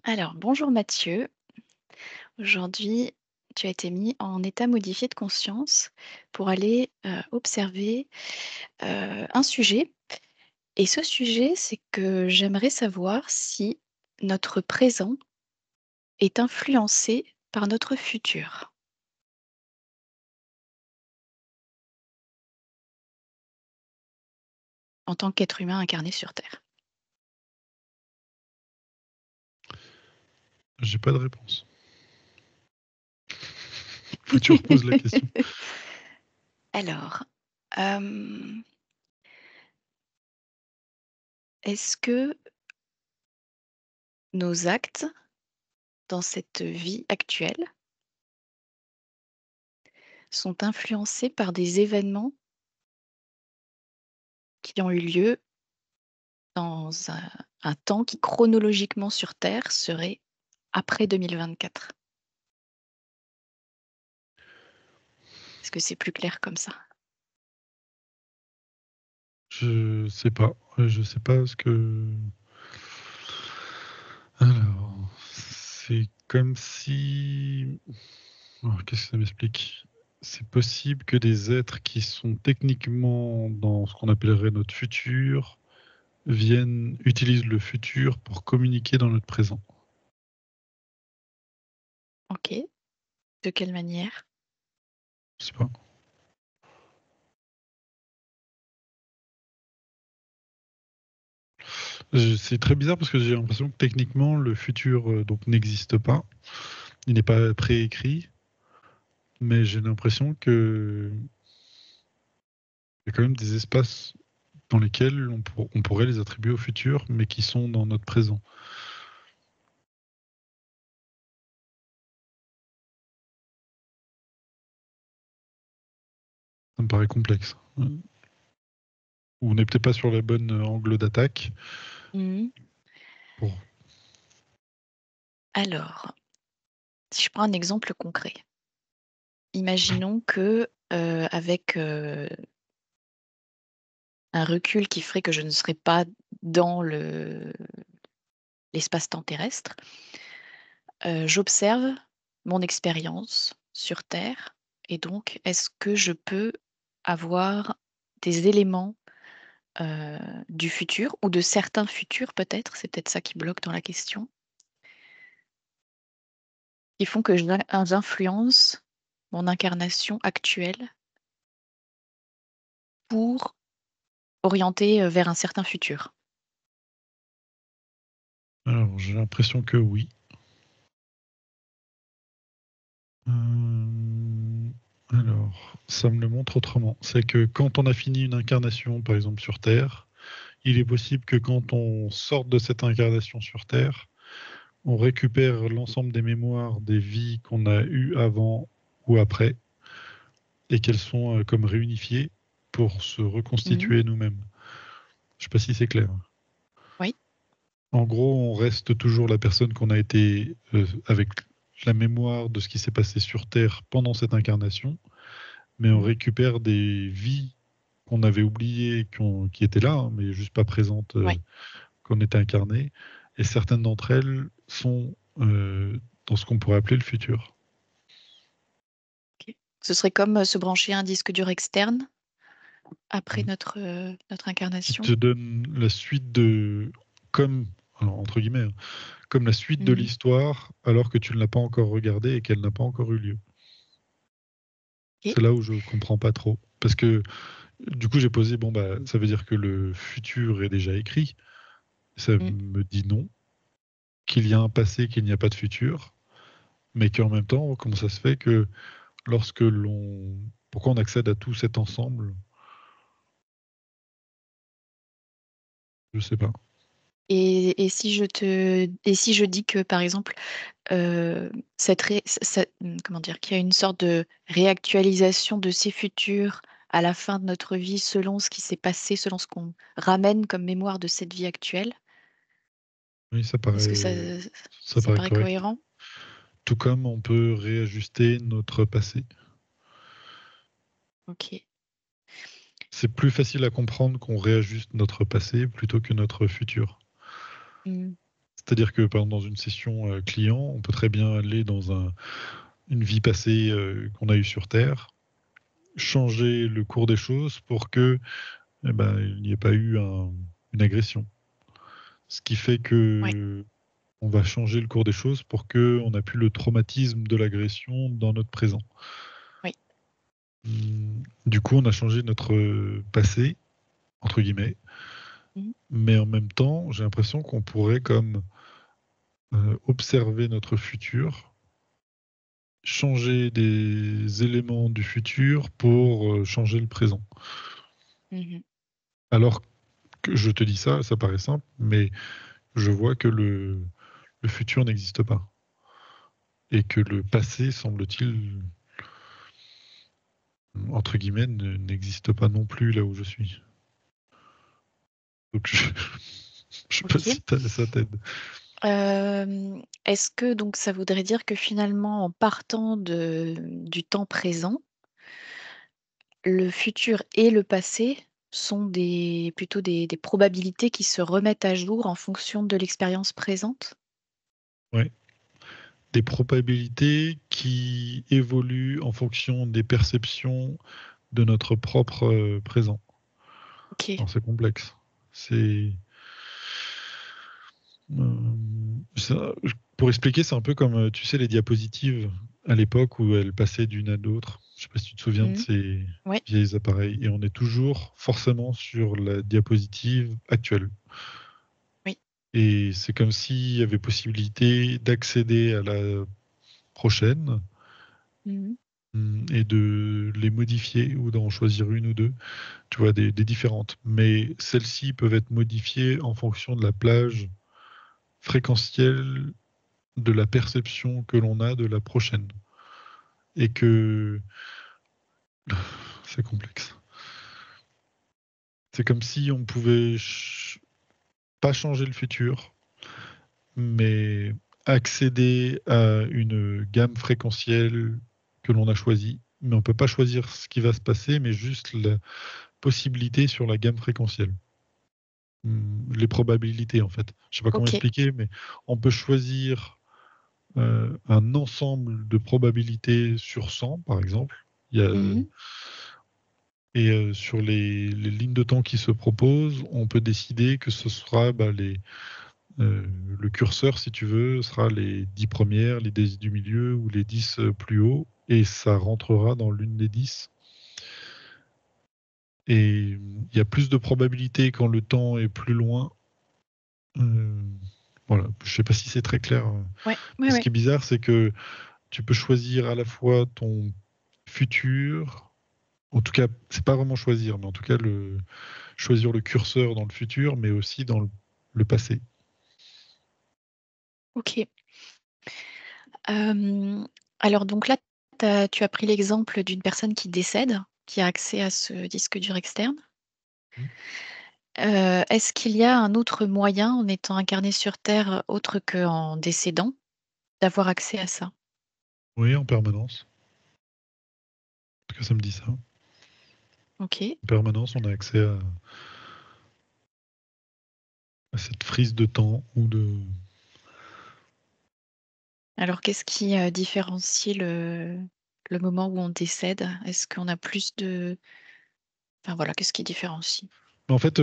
Alors, bonjour Mathieu. Aujourd'hui, tu as été mis en état modifié de conscience pour aller observer un sujet. Et ce sujet, c'est que j'aimerais savoir si notre présent est influencé par notre futur en tant qu'être humain incarné sur Terre. J'ai pas de réponse. Faut que tu reposes la question. Alors, est-ce que nos actes dans cette vie actuelle sont influencés par des événements qui ont eu lieu dans un temps qui chronologiquement sur Terre serait après 2024? Est-ce que c'est plus clair comme ça? Je sais pas. Je sais pas ce que. Alors, c'est comme si. Alors, qu'est-ce que ça m'explique? C'est possible que des êtres qui sont techniquement dans ce qu'on appellerait notre futur utilisent le futur pour communiquer dans notre présent. OK. De quelle manière? Je sais pas. C'est très bizarre parce que j'ai l'impression que techniquement le futur donc n'existe pas. Il n'est pas préécrit, mais j'ai l'impression que il y a quand même des espaces dans lesquels on pourrait les attribuer au futur, mais qui sont dans notre présent. Ça me paraît complexe. Ou on n'est peut-être pas sur la bonne angle d'attaque. Mmh. Pour... Alors, si je prends un exemple concret. Imaginons que, avec, un recul qui ferait que je ne serais pas dans l'espace-temps terrestre, j'observe mon expérience sur Terre et donc est-ce que je peux avoir des éléments du futur ou de certains futurs peut-être, c'est peut-être ça qui bloque dans la question, qui font que j'influence mon incarnation actuelle pour orienter, vers un certain futur. Alors, j'ai l'impression que oui. Alors, ça me le montre autrement. C'est que quand on a fini une incarnation, par exemple sur Terre, il est possible que quand on sorte de cette incarnation sur Terre, on récupère l'ensemble des mémoires des vies qu'on a eues avant ou après, et qu'elles sont comme réunifiées pour se Mmh. reconstituer nous-mêmes. Je sais pas si c'est clair. Oui. En gros, on reste toujours la personne qu'on a été avec la mémoire de ce qui s'est passé sur Terre pendant cette incarnation, mais on Mmh. récupère des vies qu'on avait oubliées, qui étaient là, hein, mais juste pas présentes Ouais. quand on était incarné. Et certaines d'entre elles sont dans ce qu'on pourrait appeler le futur. OK. Ce serait comme, se brancher à un disque dur externe après Mm. notre Qui incarnation? te donne la suite comme, alors, entre guillemets, hein, comme la suite de Mmh. l'histoire, alors que tu ne l'as pas encore regardée et qu'elle n'a pas encore eu lieu. OK. C'est là où je comprends pas trop. Parce que du coup, j'ai posé, bon, bah, ça veut dire que le futur est déjà écrit. Ça Mmh. me dit non, qu'il y a un passé, qu'il n'y a pas de futur, mais qu'en même temps, comment ça se fait que lorsque l'on. Pourquoi on accède à tout cet ensemble? Je sais pas. Et si je dis que, par exemple, comment dire? Qu'il y a une sorte de réactualisation de ces futurs à la fin de notre vie selon ce qui s'est passé, selon ce qu'on ramène comme mémoire de cette vie actuelle. Oui, Est-ce que ça ça paraît paraît correct. cohérent? Tout comme on peut réajuster notre passé. OK. C'est plus facile à comprendre qu'on réajuste notre passé plutôt que notre futur. Mmh. C'est-à-dire que, par exemple, dans une session client, on peut très bien aller dans une vie passée qu'on a eue sur Terre, changer le cours des choses pour que il n'y ait pas eu une agression. Ce qui fait Ouais, que on va changer le cours des choses pour qu'on n'a plus le traumatisme de l'agression dans notre présent. oui. Du coup, on a changé notre passé, entre guillemets, Mmh. mais en même temps, j'ai l'impression qu'on pourrait comme observer notre futur, changer des éléments du futur pour changer le présent. Mmh. Alors que je te dis ça, ça paraît simple, mais je vois que le futur n'existe pas. Et que le passé, semble-t-il, entre guillemets, n'existe pas non plus là où je suis. Donc je sais pas OK. si ça t'aide. Est-ce que donc ça voudrait dire que finalement en partant du temps présent, le futur et le passé sont plutôt des probabilités qui se remettent à jour en fonction de l'expérience présente? Ouais. Des probabilités qui évoluent en fonction des perceptions de notre propre présent. OK. Alors c'est complexe. C'est ça, pour expliquer, c'est un peu comme, tu sais, les diapositives à l'époque où elles passaient d'une à l'autre. Je sais pas si tu te souviens de Mmh. ces Ouais. vieilles appareils. Et on est toujours forcément sur la diapositive actuelle. Oui. Et c'est comme s'il y avait possibilité d'accéder à la prochaine Mmh. et de les modifier ou d'en choisir une ou deux, tu vois, des différentes. Mais celles-ci peuvent être modifiées en fonction de la plage fréquentielle de la perception que l'on a de la prochaine. Et que c'est complexe. C'est comme si on pouvait pas changer le futur, mais accéder à une gamme fréquentielle que l'on a choisie. Mais on ne peut pas choisir ce qui va se passer, mais juste la possibilité sur la gamme fréquentielle. Les probabilités, en fait. Je ne sais pas comment OK. expliquer, mais on peut choisir un ensemble de probabilités sur 100, par exemple. Il y a, Mmh. et sur les lignes de temps qui se proposent, on peut décider que ce sera euh, le curseur, si tu veux, sera les 10 premières, les 10 du milieu ou les 10 plus hauts, et ça rentrera dans l'une des 10. Et il y a plus de probabilités quand le temps est plus loin. Euh, voilà, je ne sais pas si c'est très clair. Ouais. Mais Ouais, ce ouais. qui est bizarre, c'est que tu peux choisir à la fois ton futur, en tout cas, c'est pas vraiment choisir, mais en tout cas, choisir le curseur dans le futur, mais aussi dans le passé. OK. Hem, alors donc là, tu as pris l'exemple d'une personne qui décède, qui a accès à ce disque dur externe. Mm. Est-ce qu'il y a un autre moyen, en étant incarné sur Terre, autre qu'en décédant, d'avoir accès à ça? Oui, en permanence. En tout cas, ça me dit ça. En OK. permanence, on a accès à cette frise de temps ou de. Alors qu'est-ce qui, différencie le moment où on décède? Est-ce qu'on a plus de enfin voilà, qu'est-ce qui différencie? En fait,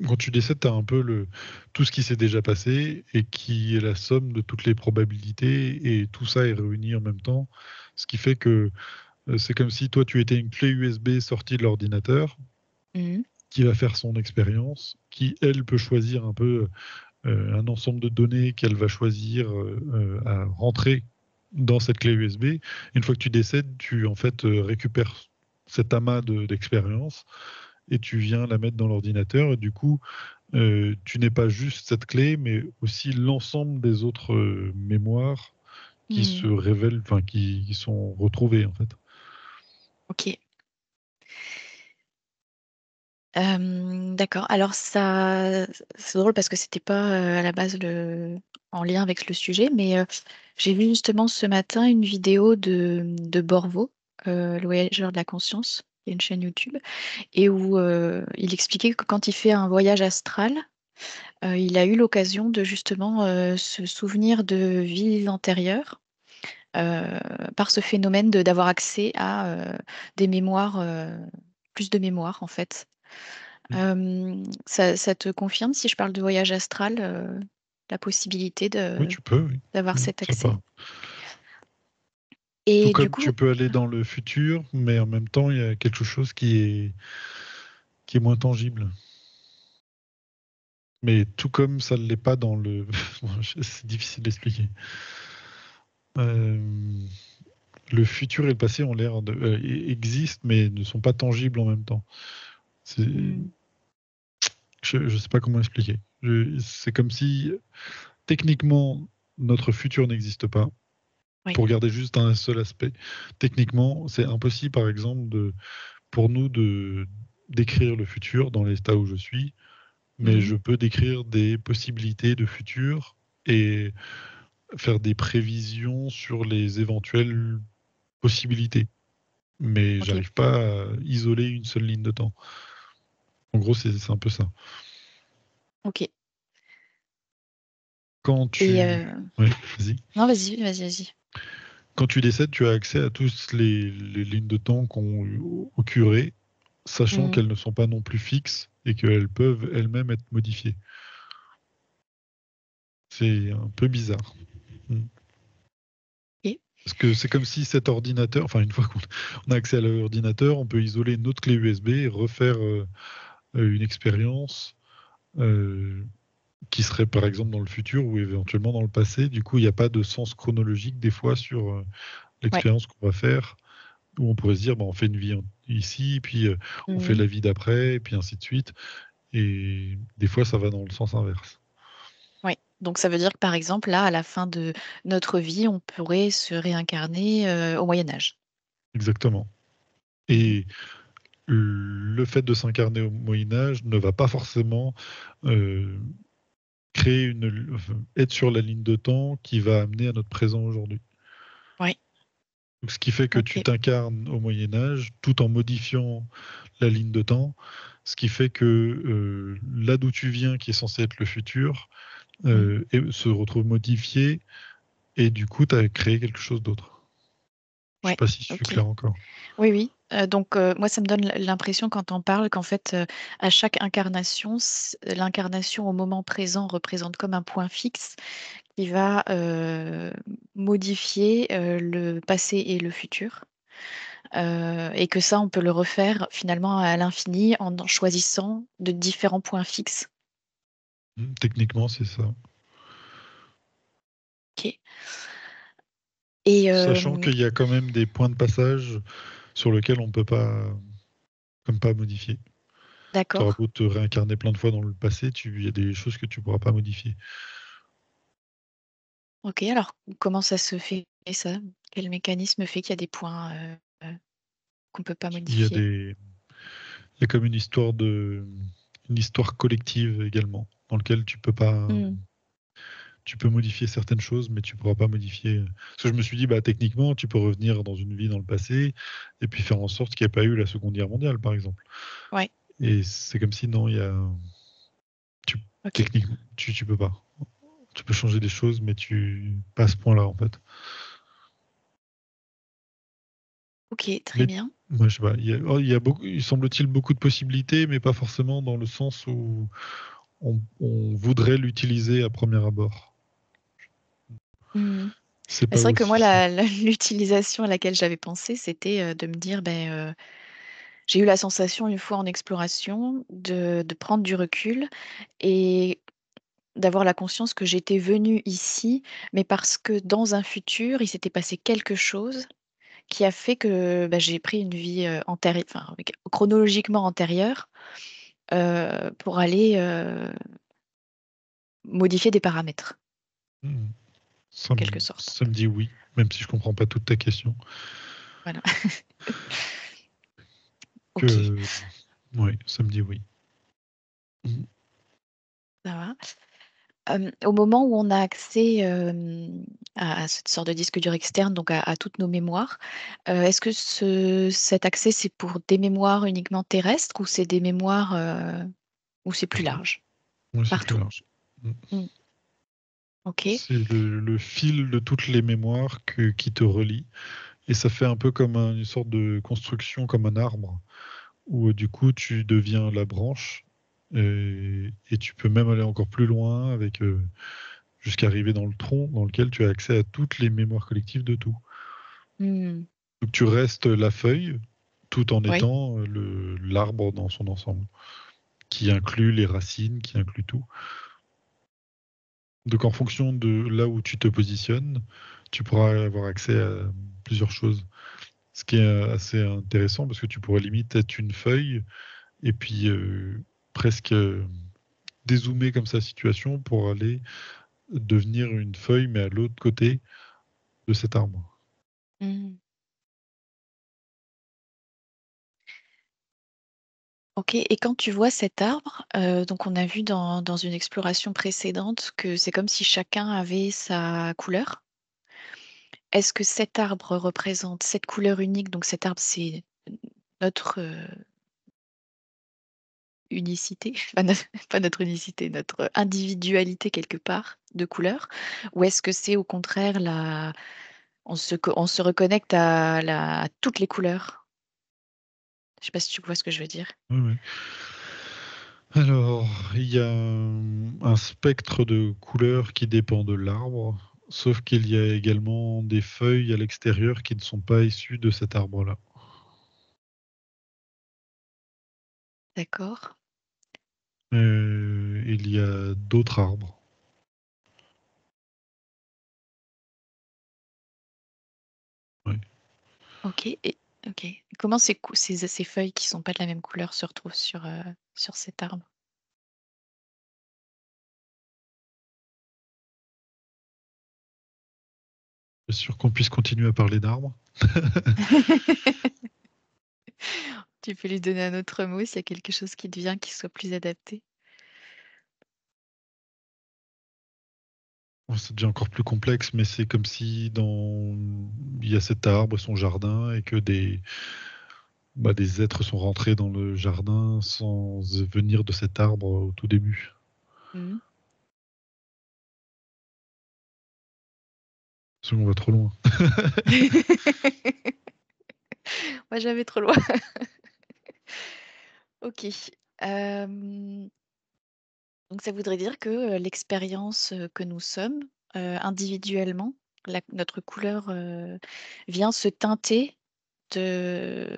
quand tu décèdes, tu as un peu tout ce qui s'est déjà passé et qui est la somme de toutes les probabilités et tout ça est réuni en même temps. Ce qui fait que c'est comme si toi, tu étais une clé USB sortie de l'ordinateur Mmh. qui va faire son expérience, qui, elle, peut choisir un peu un ensemble de données qu'elle va choisir à rentrer dans cette clé USB. Une fois que tu décèdes, tu en fait récupères cet amas d'expérience et tu viens la mettre dans l'ordinateur. Et du coup, tu n'es pas juste cette clé, mais aussi l'ensemble des autres mémoires qui se Mmh. révèlent, enfin qui sont retrouvées en fait. OK. D'accord. Alors ça c'est drôle parce que c'était pas, à la base en lien avec le sujet, mais, j'ai vu justement ce matin une vidéo de Borvo, le voyageur de la conscience. Il y a une chaîne YouTube et où, il expliquait que quand il fait un voyage astral, il a eu l'occasion de justement se souvenir de vies antérieures par ce phénomène d'avoir accès à des mémoires, plus de mémoire en fait. Mm. Ça te confirme si je parle de voyage astral, la possibilité Oui, tu peux, oui. d'avoir cet Ça accès? part. Tout Et du comme coup, tu peux aller dans le futur, mais en même temps, il y a quelque chose qui est moins tangible. Mais tout comme ça ne l'est pas dans le... C'est difficile d'expliquer. Euh, le futur et le passé ont l'air existent, mais ne sont pas tangibles en même temps. C'est- hmm, Je ne sais pas comment expliquer. C'est comme si, techniquement, notre futur n'existe pas. oui. Pour garder juste un seul aspect. Techniquement, c'est impossible, par exemple, pour nous de d'écrire le futur dans l'état où je suis, mais Mhm. je peux décrire des possibilités de futur et faire des prévisions sur les éventuelles possibilités. Mais Ok, j'arrive pas à isoler une seule ligne de temps. En gros, c'est un peu ça. ok. Quand Et tu... Ouais, vas-y. non, vas-y, vas-y, vas-y. Quand tu décèdes, tu as accès à toutes les lignes de temps qu'ont au curé, sachant Mhm. qu'elles ne sont pas non plus fixes et qu'elles peuvent elles-mêmes être modifiées. C'est un peu bizarre. Mm. Ok. Parce que c'est comme si cet ordinateur, enfin une fois qu'on on a accès à l'ordinateur, on peut isoler notre clé USB et refaire une expérience euh, qui serait par exemple dans le futur ou éventuellement dans le passé. Du coup, il n'y a pas de sens chronologique des fois sur Ouais. l'expérience qu'on va faire, où on pourrait se dire, bah, on fait une vie ici, puis on fait Mhm. la vie d'après, et puis ainsi de suite. Et des fois, ça va dans le sens inverse. Ouais. Donc ça veut dire que par exemple, là, à la fin de notre vie, on pourrait se réincarner au Moyen Âge. Exactement. Mhm. Et le fait de s'incarner au Moyen Âge ne va pas forcément euh, être sur la ligne de temps qui va amener à notre présent aujourd'hui. Ouais. Donc, ce qui fait que tu Ok. t'incarnes au Moyen Âge tout en modifiant la ligne de temps, ce qui fait que là d'où tu viens, qui est censé être le futur, Mhm. se retrouve modifié et du coup, tu as créé quelque chose d'autre. Je sais Ouais. pas si je suis Ok. clair encore. Oui, oui. Donc, moi, ça me donne l'impression quand on parle qu'en fait, à chaque incarnation, l'incarnation au moment présent représente comme un point fixe qui va modifier le passé et le futur. Et que ça, on peut le refaire finalement à l'infini en choisissant de différents points fixes. Techniquement, c'est ça. Ok. Et Sachant qu'il y a quand même des points de passage sur lesquels on peut pas, comme pas modifier. Tu auras d'accord. beau te réincarner plein de fois dans le passé, il y a des choses que tu pourras pas modifier. Ok. Alors, comment ça se fait ça? Quel mécanisme fait qu'il y a des points qu'on peut pas Il y a modifier? des, il y a comme une histoire collective également, dans lequel Hmm. tu peux modifier certaines choses, mais tu pourras pas modifier. Parce que je me suis dit, bah, techniquement, tu peux revenir dans une vie dans le passé et puis faire en sorte qu'il n'y ait pas eu la Seconde Guerre mondiale, par exemple. Ouais. Et c'est comme si non, tu, Ok. techniquement, tu peux pas. Tu peux changer des choses, mais pas à ce point-là, en fait. Ok. Très Mais bien. moi, je sais pas. Il y a beaucoup, il semble-t-il beaucoup de possibilités, mais pas forcément dans le sens où on voudrait l'utiliser à premier abord. Hmm. C'est Mais pas c'est vrai que moi, aussi simple. l'utilisation à laquelle j'avais pensé, c'était de me dire, ben, j'ai eu la sensation une fois en exploration de prendre du recul et d'avoir la conscience que j'étais venue ici, mais parce que dans un futur, il s'était passé quelque chose qui a fait que bah, j'ai pris une vie antérieure, enfin, chronologiquement antérieure pour aller modifier des paramètres, Hmm. en quelque sorte. Ça me dit oui, même si je comprends pas toute ta question. Voilà. Ok, Que, oui, ça me dit oui. Mhm. ça va. Au moment où on a accès à cette sorte de disque dur externe, donc à toutes nos mémoires, est-ce que cet accès, c'est pour des mémoires uniquement terrestres ou c'est des mémoires où c'est plus large? Oui, c'est très partout. large. Mm. Ok. C'est le fil de toutes les mémoires qui te relie. Et ça fait un peu comme une sorte de construction, comme un arbre, où du coup tu deviens la branche. Et tu peux même aller encore plus loin avec jusqu'à arriver dans le tronc dans lequel tu as accès à toutes les mémoires collectives de tout. Mm. Donc tu restes la feuille tout en Oui. étant l'arbre dans son ensemble, qui inclut les racines, qui inclut tout. Donc en fonction de là où tu te positionnes, tu pourras avoir accès à plusieurs choses. Ce qui est assez intéressant parce que tu pourrais limite être une feuille et puis presque dézoomer comme sa situation pour aller devenir une feuille mais à l'autre côté de cet arbre. Mm. Ok. Et quand tu vois cet arbre, donc on a vu dans une exploration précédente que c'est comme si chacun avait sa couleur. Est-ce que cet arbre représente cette couleur unique? Donc cet arbre, c'est notre unicité, pas notre unicité, notre individualité quelque part de couleur? Ou est-ce que c'est au contraire on se reconnecte à toutes les couleurs? Je sais pas si tu vois ce que je veux dire. Ouais, ouais. Alors, il y a un spectre de couleurs qui dépend de l'arbre, sauf qu'il y a également des feuilles à l'extérieur qui ne sont pas issues de cet arbre-là. D'accord. Il y a d'autres arbres. Oui. Ok. Et ok. Comment ces feuilles qui sont pas de la même couleur se retrouvent sur cet arbre? Bien sûr qu'on puisse continuer à parler d'arbres. Tu peux lui donner un autre mot s'il y a quelque chose qui te vient qui soit plus adapté. Bon, ça devient encore plus complexe, mais c'est comme si il y a cet arbre, son jardin, et que des êtres sont rentrés dans le jardin sans venir de cet arbre au tout début. Mhm. Parce qu'on va trop loin. Moi, j'avais trop loin. Ok. Euh, donc, ça voudrait dire que l'expérience que nous sommes individuellement, notre couleur vient se teinter de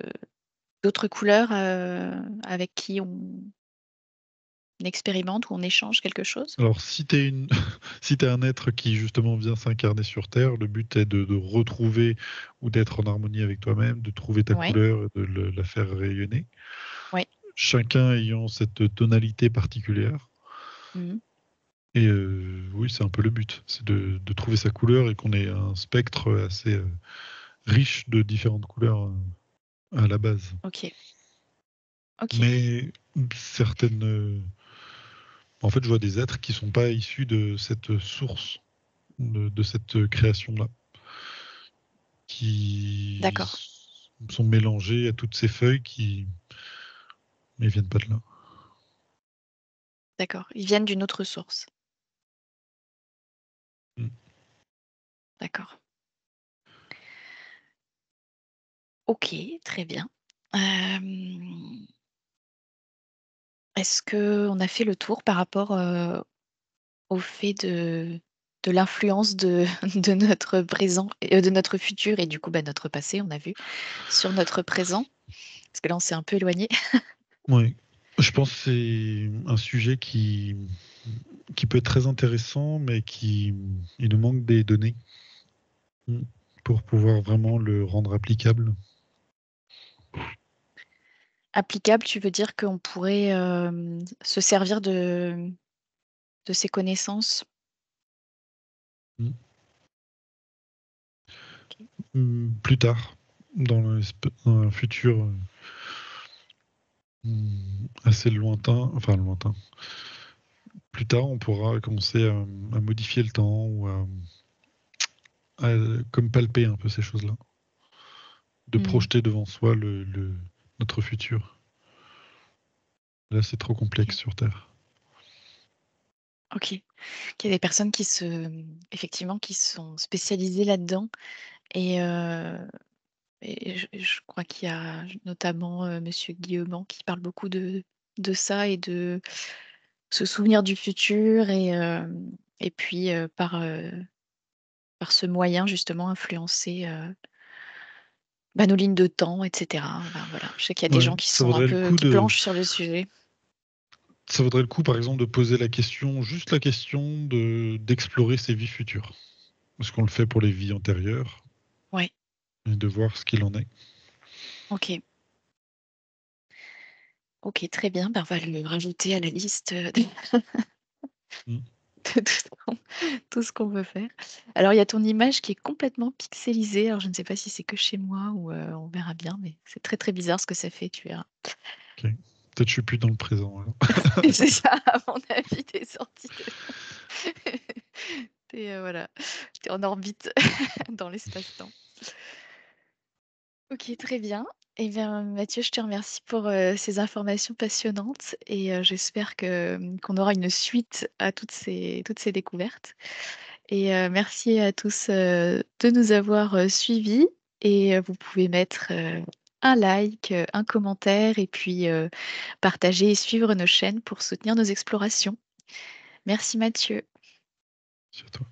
d'autres couleurs avec qui on expérimente ou on échange quelque chose. Alors, si tu es si t'es un être qui justement vient s'incarner sur Terre, le but est de retrouver ou d'être en harmonie avec toi-même, de trouver ta Oui, couleur et de la faire rayonner. oui. Chacun ayant cette tonalité particulière. Mhm. Et oui, c'est un peu le but, c'est de trouver sa couleur et qu'on ait un spectre assez riche de différentes couleurs à la base. Ok, ok. Mais certaines... en fait, je vois des êtres qui sont pas issus de cette source, de cette création-là, qui D'accord, sont mélangés à toutes ces feuilles qui ne viennent pas de là. d'accord. Ils viennent d'une autre source. Mm. D'accord. Ok, très bien. Euh, Est-ce que on a fait le tour par rapport au fait de l'influence de notre présent, de notre futur et du coup bah, notre passé, on a vu, sur notre présent? Parce que là, on s'est un peu éloigné. Oui, je pense que c'est un sujet qui peut être très intéressant, mais il nous manque des données pour pouvoir vraiment le rendre applicable. Applicable, tu veux dire qu'on pourrait se servir de ces connaissances? Ok. Plus tard, dans un futur assez lointain, enfin lointain. Plus tard, on pourra commencer à modifier le temps ou comme palper un peu ces choses-là, de Hmm. projeter devant soi notre futur. Là, c'est trop Ok. complexe sur Terre. OK. Qu'il y a des personnes effectivement, qui sont spécialisées là-dedans et je crois qu'il y a notamment, monsieur Guilleauman qui parle beaucoup de ça et de se souvenir du futur et puis, par ce moyen justement influencer, bah, nos lignes de temps et cetera. Ben, voilà, je sais qu'il y a des Ouais, gens qui sont un peu qui planchent sur le sujet. ça vaudrait le coup, par exemple, de poser la question, juste la question d'explorer ses vies futures. Parce qu'on le fait pour les vies antérieures, Ouais, et de voir ce qu'il en est. OK. OK, très bien, ben, on va le rajouter à la liste, Mm. de tout ce qu'on veut faire. Alors il y a ton image qui est complètement pixelisée, alors je ne sais pas si c'est que chez moi ou, on verra bien, mais c'est très, très bizarre ce que ça fait, tu verras. Ok. Peut-être je suis plus dans le présent, alors. C'est ça, à mon avis, tu es sorti de tu es, voilà, tu es en orbite dans l'espace-temps. OK, très bien. Eh bien, Mathieu, je te remercie pour, ces informations passionnantes et j'espère qu'on aura une suite à toutes ces découvertes et merci à tous, de nous avoir, suivis et vous pouvez mettre, un like, un commentaire et puis, partager et suivre nos chaînes pour soutenir nos explorations. Merci Mathieu. C'est à toi.